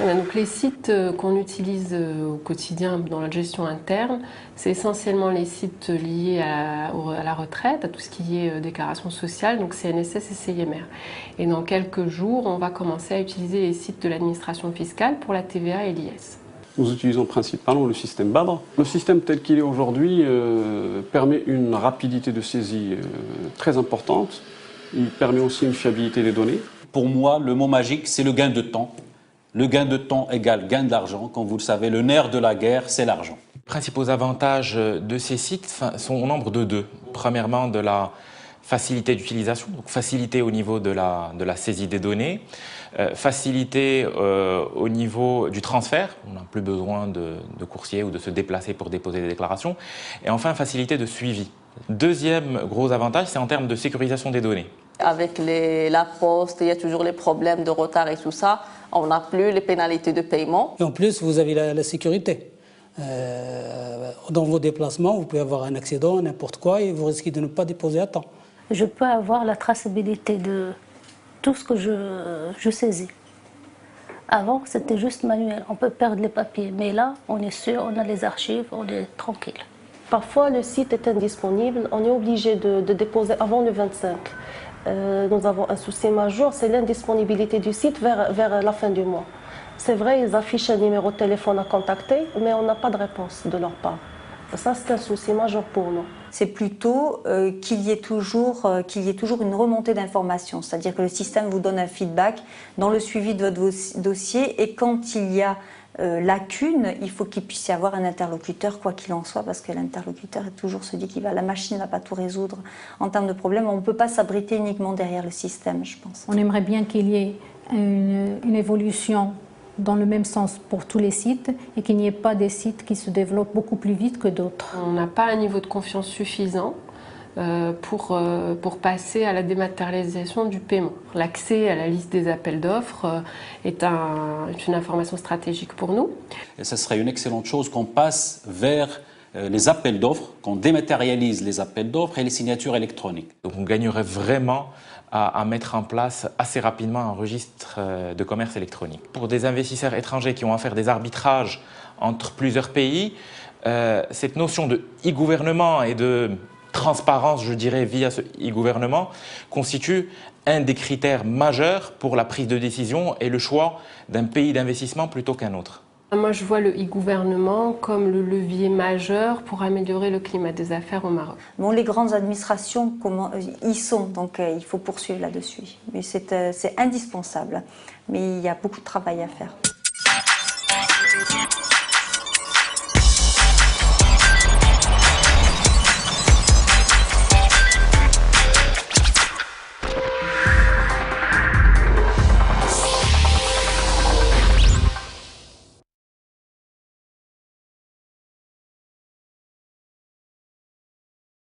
Donc les sites qu'on utilise au quotidien dans la gestion interne, c'est essentiellement les sites liés à la retraite, à tout ce qui est déclaration sociale, donc CNSS et CIMR. Et dans quelques jours, on va commencer à utiliser les sites de l'administration fiscale pour la TVA et l'IS. Nous utilisons principalement le système BADR. Le système tel qu'il est aujourd'hui permet une rapidité de saisie très importante. Il permet aussi une fiabilité des données. Pour moi, le mot magique, c'est le gain de temps. Le gain de temps égale gain d'argent. Comme vous le savez, le nerf de la guerre, c'est l'argent. Les principaux avantages de ces sites sont au nombre de deux. Premièrement, de la facilité d'utilisation, donc facilité au niveau de la saisie des données, facilité au niveau du transfert, on n'a plus besoin de coursier ou de se déplacer pour déposer des déclarations, et enfin facilité de suivi. Deuxième gros avantage, c'est en termes de sécurisation des données. Avec la poste, il y a toujours les problèmes de retard et tout ça. On n'a plus les pénalités de paiement. Et en plus, vous avez la sécurité. Dans vos déplacements, vous pouvez avoir un accident, n'importe quoi, et vous risquez de ne pas déposer à temps. Je peux avoir la traçabilité de tout ce que je saisis. Avant, c'était juste manuel. On peut perdre les papiers. Mais là, on est sûr, on a les archives, on est tranquille. Parfois, le site est indisponible. On est obligé de déposer avant le 25. Nous avons un souci majeur, c'est l'indisponibilité du site vers la fin du mois. C'est vrai, ils affichent un numéro de téléphone à contacter, mais on n'a pas de réponse de leur part. Ça, c'est un souci majeur pour nous. C'est plutôt qu'il y ait toujours une remontée d'informations, c'est-à-dire que le système vous donne un feedback dans le suivi de votre dossier, et quand il y a lacune, il faut qu'il puisse y avoir un interlocuteur, quoi qu'il en soit, parce que l'interlocuteur est toujours celui qui va. La machine ne va pas tout résoudre en termes de problèmes. On ne peut pas s'abriter uniquement derrière le système, je pense. On aimerait bien qu'il y ait une évolution dans le même sens pour tous les sites et qu'il n'y ait pas des sites qui se développent beaucoup plus vite que d'autres. On n'a pas un niveau de confiance suffisant pour passer à la dématérialisation du paiement. L'accès à la liste des appels d'offres est une information stratégique pour nous. Et ce serait une excellente chose qu'on passe vers les appels d'offres, qu'on dématérialise les appels d'offres et les signatures électroniques. Donc on gagnerait vraiment à mettre en place assez rapidement un registre de commerce électronique. Pour des investisseurs étrangers qui ont à faire des arbitrages entre plusieurs pays, cette notion de e-gouvernement et de transparence, je dirais, via ce e-gouvernement, constitue un des critères majeurs pour la prise de décision et le choix d'un pays d'investissement plutôt qu'un autre. Moi, je vois le e-gouvernement comme le levier majeur pour améliorer le climat des affaires au Maroc. Bon, les grandes administrations y sont, donc il faut poursuivre là-dessus. Mais c'est indispensable. Mais il y a beaucoup de travail à faire.